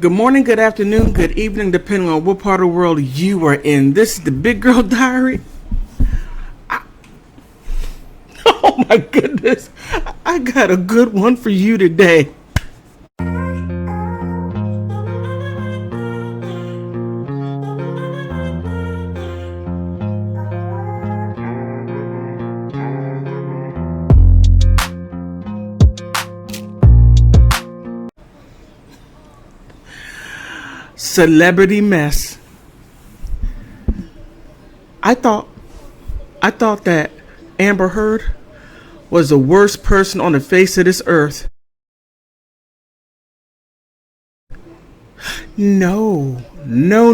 Good morning, good afternoon, good evening, depending on what part of the world you are in. This is the Big Girl Diary. Oh my goodness, I got a good one for you today. Celebrity mess. I thought that Amber Heard was the worst person on the face of this earth. No. Man,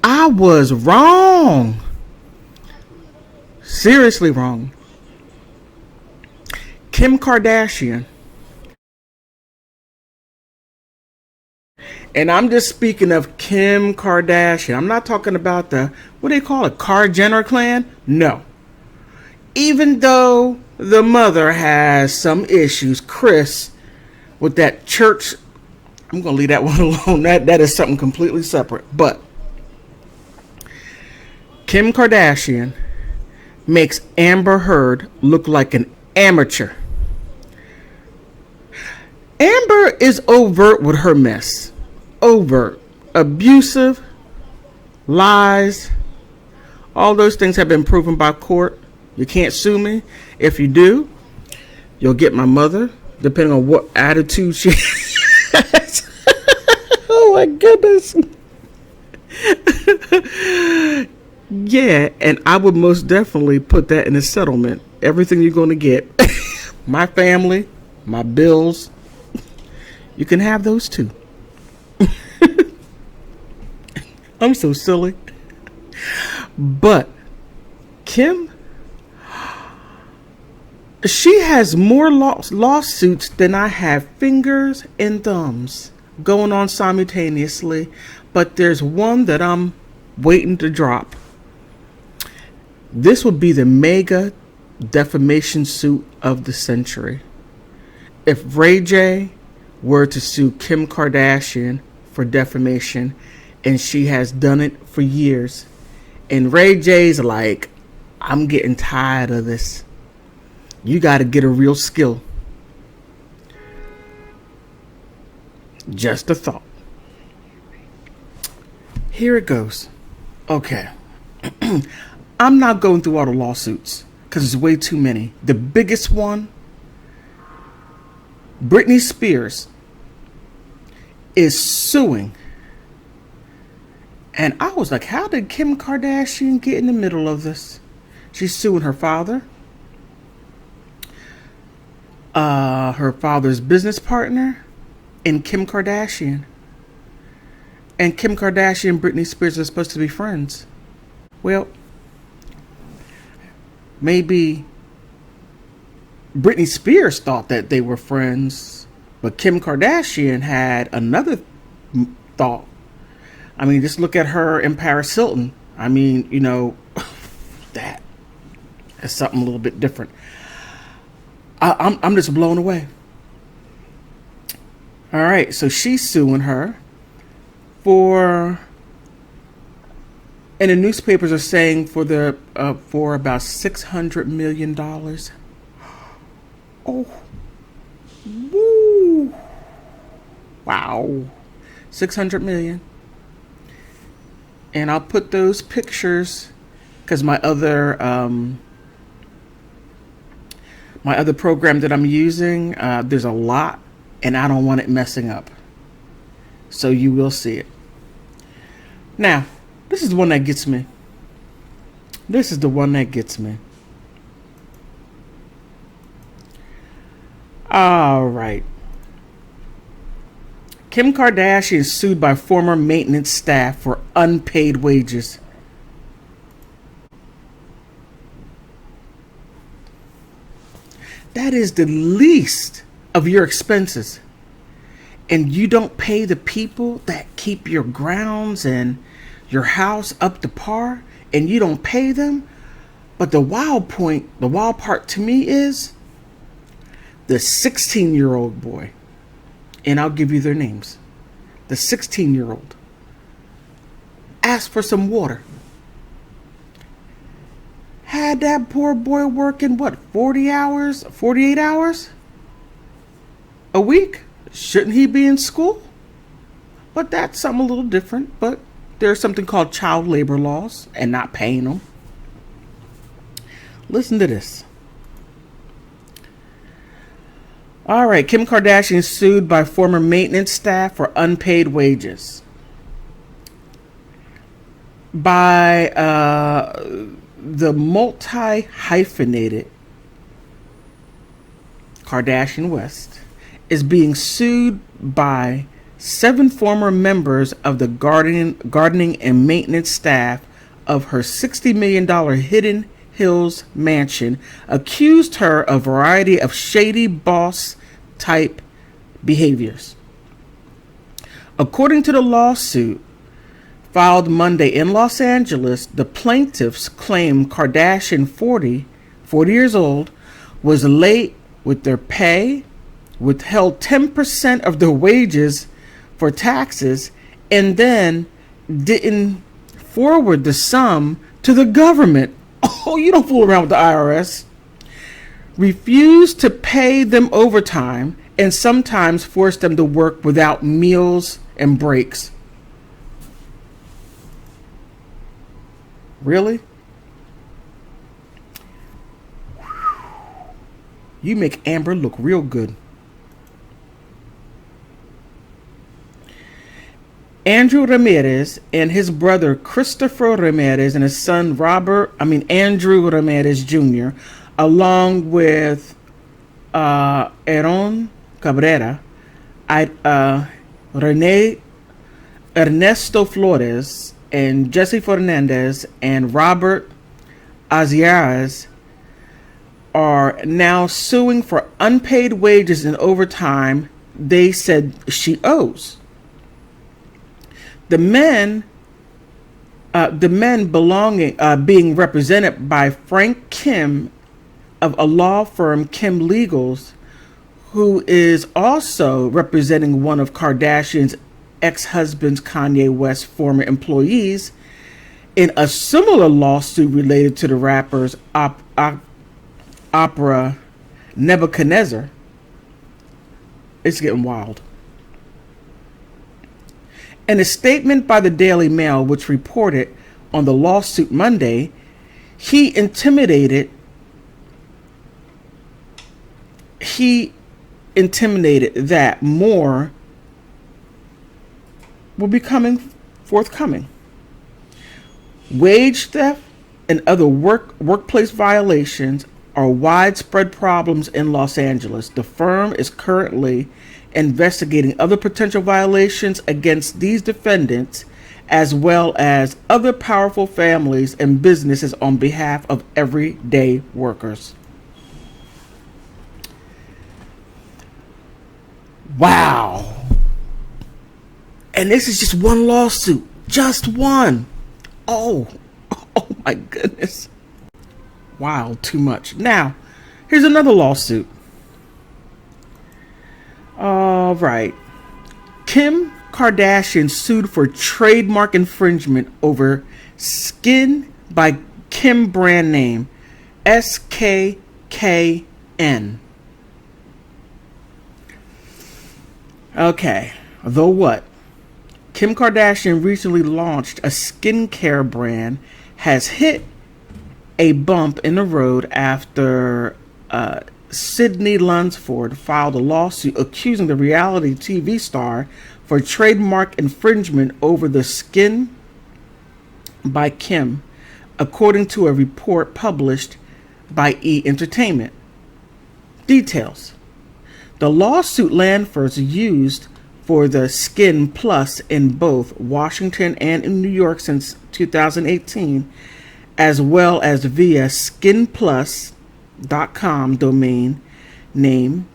I was wrong. Seriously wrong. Kim Kardashian. And I'm just speaking of Kim Kardashian. I'm not talking about the, what do they call it, Jenner clan? No. Even though the mother has some issues, Chris, with that church, I'm going to leave that one alone. That is something completely separate. But Kim Kardashian makes Amber Heard look like an amateur. Amber is overt with her mess. Overt, abusive, lies, all those things have been proven by court. You can't sue me. If you do, you'll get my mother, depending on what attitude she has. Oh my goodness. Yeah, and I would most definitely put that in a settlement. Everything you're going to get, my family, my bills, you can have those too. I'm so silly. But Kim, she has more lawsuits than I have fingers and thumbs going on simultaneously. But there's one that I'm waiting to drop. This would be the mega defamation suit of the century. If Ray J were to sue Kim Kardashian for defamation, and she has done it for years. And Ray J's like, I'm getting tired of this. You got to get a real skill. Just a thought. Here it goes. Okay. I'm not going through all the lawsuits because there's way too many. The biggest one, Britney Spears, is suing. And I was like, how did Kim Kardashian get in the middle of this? She's suing her father, her father's business partner, and Kim Kardashian. And Kim Kardashian and Britney Spears are supposed to be friends. Well, maybe Britney Spears thought that they were friends, but Kim Kardashian had another thought. I mean, just look at her and Paris Hilton. I mean, you know, that is something a little bit different. I'm just blown away. All right, so she's suing her for, and the newspapers are saying for about $600 million. Oh, woo! Wow, $600 million. And I'll put those pictures because my other program that I'm using, there's a lot, and I don't want it messing up. So you will see it. Now, this is the one that gets me. This is the one that gets me. All right. Kim Kardashian is sued by former maintenance staff for unpaid wages. That is the least of your expenses. And you don't pay the people that keep your grounds and your house up to par, and you don't pay them. But the wild part to me is the 16-year-old boy and I'll give you their names. The 16-year-old asked for some water. Had that poor boy working, 40 hours, 48 hours a week? Shouldn't he be in school? But that's something a little different. But there's something called child labor laws and not paying them. Listen to this. All right, Kim Kardashian sued by former maintenance staff for unpaid wages. By the multi-hyphenated Kardashian West is being sued by 7 former members of the gardening and maintenance staff of her $60 million Hidden Hills mansion, accused her of a variety of shady boss-type behaviors. According to the lawsuit filed Monday in Los Angeles, the plaintiffs claim Kardashian, 40 years old, was late with their pay, withheld 10% of their wages for taxes, and then didn't forward the sum to the government. Oh, you don't fool around with the IRS. Refused to pay them overtime and sometimes forced them to work without meals and breaks. Really? You make Amber look real good. Andrew Ramirez and his brother Christopher Ramirez and his son Andrew Ramirez Jr., along with Aaron Cabrera, Rene Ernesto Flores, and Jesse Fernandez and Robert Aziares are now suing for unpaid wages and overtime they said she owes. The men being represented by Frank Kim of a law firm, Kim Legals, who is also representing one of Kardashian's ex-husband's, Kanye West's, former employees in a similar lawsuit related to the rapper's opera Nebuchadnezzar. It's getting wild. In a statement by the Daily Mail, which reported on the lawsuit Monday, he intimidated that more will be forthcoming. Wage theft and other workplace violations are widespread problems in Los Angeles. The firm is currently investigating other potential violations against these defendants, as well as other powerful families and businesses on behalf of everyday workers. Wow. And this is just one lawsuit. Just one. Oh my goodness. Wow, too much. Now, here's another lawsuit. All right. Kim Kardashian sued for trademark infringement over Skin by Kim brand name, SKKN. Okay, though what? Kim Kardashian recently launched a skincare brand, has hit a bump in the road after Sydney Lunsford filed a lawsuit accusing the reality TV star for trademark infringement over the Skin by Kim, according to a report published by E! Entertainment. Details. The lawsuit Lanford's used for the Skin Plus in both Washington and in New York since 2018, as well as via skinplus.com domain name.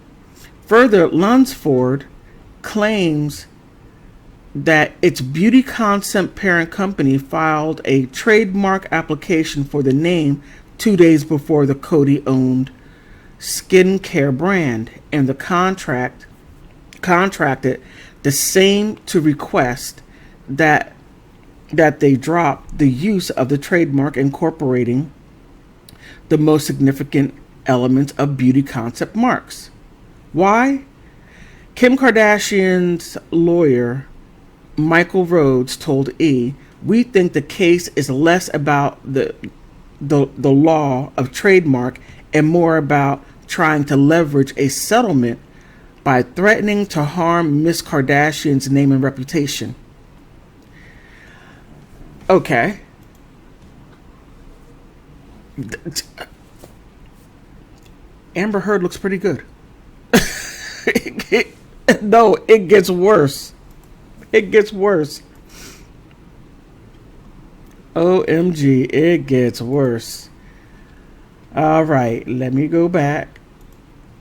Further, Lunsford claims that its beauty concept parent company filed a trademark application for the name 2 days before the Coty-owned skincare brand, and the contract contracted the same to request that they drop the use of the trademark incorporating the most significant elements of beauty concept marks. Why? Kim Kardashian's lawyer, Michael Rhodes, told E, "We think the case is less about the law of trademark and more about trying to leverage a settlement by threatening to harm Miss Kardashian's name and reputation." Okay. Amber Heard looks pretty good. No, it gets worse. It gets worse. OMG, it gets worse. All right, let me go back.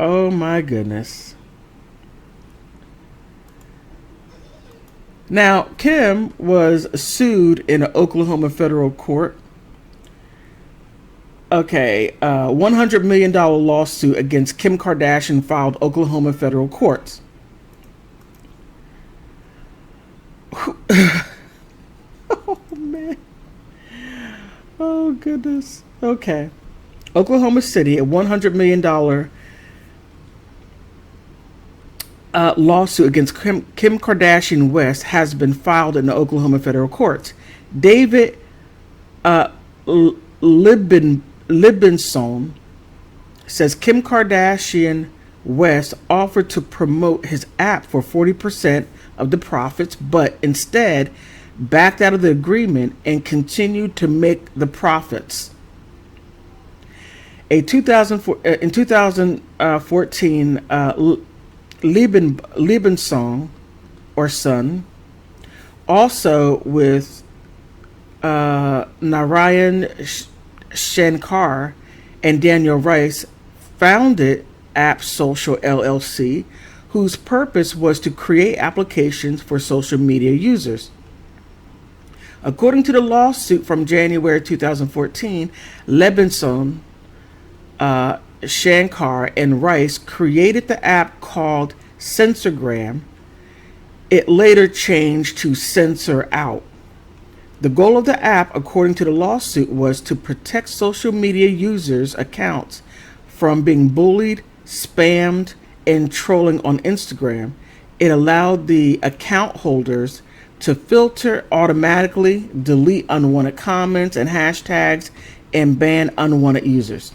Oh my goodness. Now, Kim was sued in an Oklahoma federal court. Okay, $100 million lawsuit against Kim Kardashian filed Oklahoma federal courts. Oh, man. Oh, goodness. Okay. Oklahoma City, a $100 million lawsuit against Kim Kardashian West has been filed in the Oklahoma federal courts. David Libinson says Kim Kardashian West offered to promote his app for 40% of the profits, but instead backed out of the agreement and continued to make the profits. In 2014, Libinson, or son, also with Narayan Shankar and Daniel Rice, founded App Social LLC, whose purpose was to create applications for social media users. According to the lawsuit from January 2014, Lebinson, Shankar, and Rice created the app called Censorgram. It later changed to Censor Out. The goal of the app, according to the lawsuit, was to protect social media users' accounts from being bullied, spammed, and trolling on Instagram. It allowed the account holders to filter automatically, delete unwanted comments and hashtags, and ban unwanted users.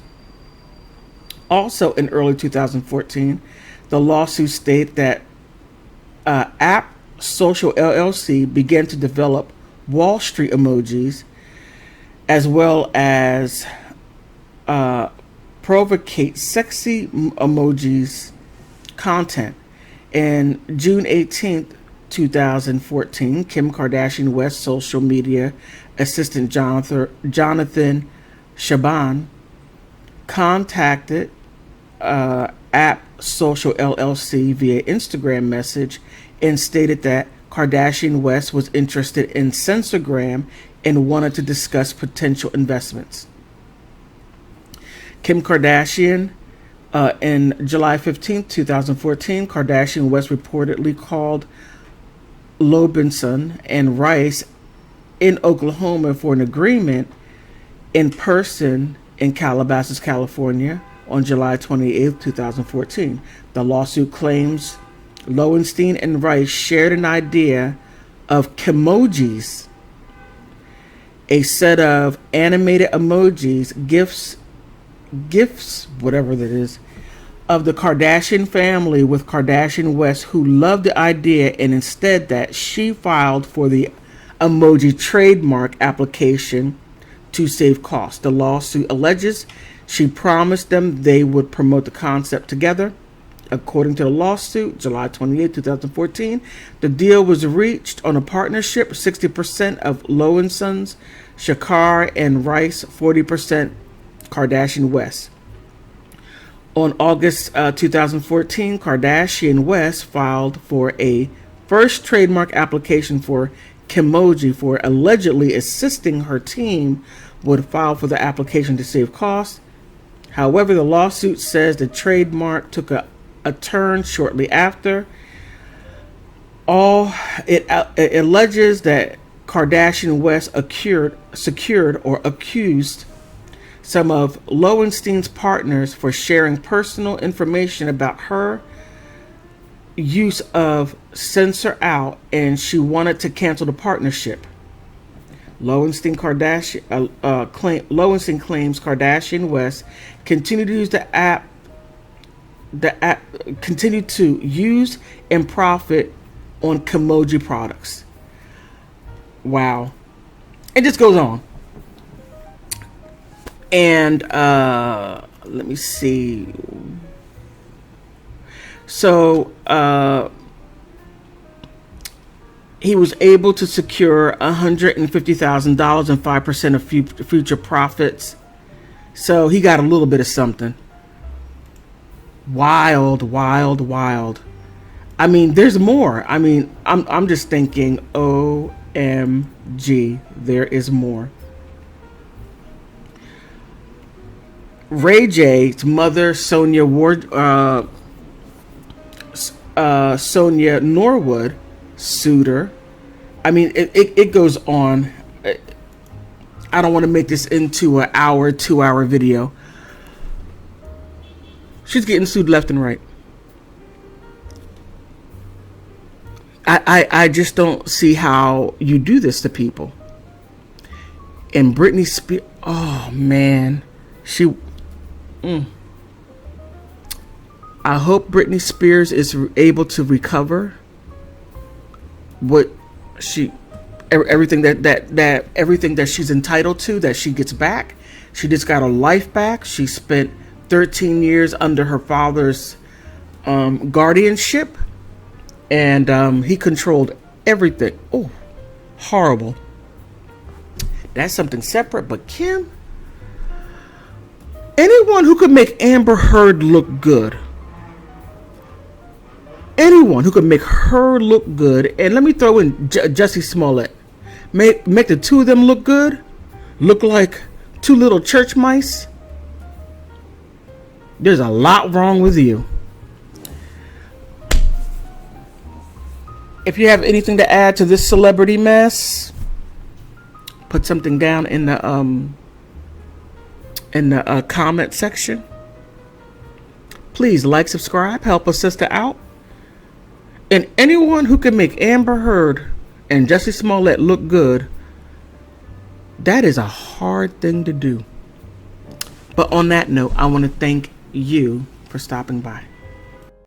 Also in early 2014, the lawsuit stated that App Social LLC began to develop Wall Street emojis as well as provocate sexy emojis content. In June 18th, 2014, Kim Kardashian West social media assistant Jonathan Shaban contacted App Social LLC via Instagram message and stated that Kardashian West was interested in Censorgram and wanted to discuss potential investments. Kim Kardashian, in July 15, 2014, Kardashian West reportedly called Lobinson and Rice in Oklahoma for an agreement in person in Calabasas, California on July 28, 2014. The lawsuit claims Lowenstein and Rice shared an idea of Kimojis, a set of animated emojis, gifts, whatever that is, of the Kardashian family with Kardashian West, who loved the idea, and instead that she filed for the emoji trademark application to save costs. The lawsuit alleges she promised them they would promote the concept together. According to the lawsuit, July 28, 2014, the deal was reached on a partnership, 60% of Lowenstein, Shankar, and Rice, 40% Kardashian West. On August 2014, Kardashian West filed for a first trademark application for Kimoji for allegedly assisting her team would file for the application to save costs. However, the lawsuit says the trademark took a turn shortly after. All it alleges that Kardashian West secured or accused some of Lowenstein's partners for sharing personal information about her use of censor out, and she wanted to cancel the partnership. Lowenstein claims Kardashian West continue to use the app continue to use and profit on Kimoji products. Wow. It just goes on. And let me see. So he was able to secure $150,000 and 5% of future profits. So he got a little bit of something. Wild, wild, wild. I mean, there's more. I mean, I'm just thinking, OMG, there is more. Ray J's mother, Sonia Norwood, sued her. I mean, it goes on. I don't want to make this into an hour, 2-hour video. She's getting sued left and right. I just don't see how you do this to people. And Britney Spears, oh man, I hope Britney Spears is able to recover what everything that everything that she's entitled to, that she gets back. She just got her life back. She spent 13 years under her father's guardianship, and he controlled everything. Oh, horrible. That's something separate. But Kim, anyone who could make Amber Heard look good, anyone who could make her look good, and let me throw in Jussie Smollett, make the two of them look good, look like two little church mice. There's a lot wrong with you. If you have anything to add to this celebrity mess, put something down in the comment section. Please like, subscribe, help a sister out. And anyone who can make Amber Heard and Jussie Smollett look good, that is a hard thing to do. But on that note, I want to thank you for stopping by.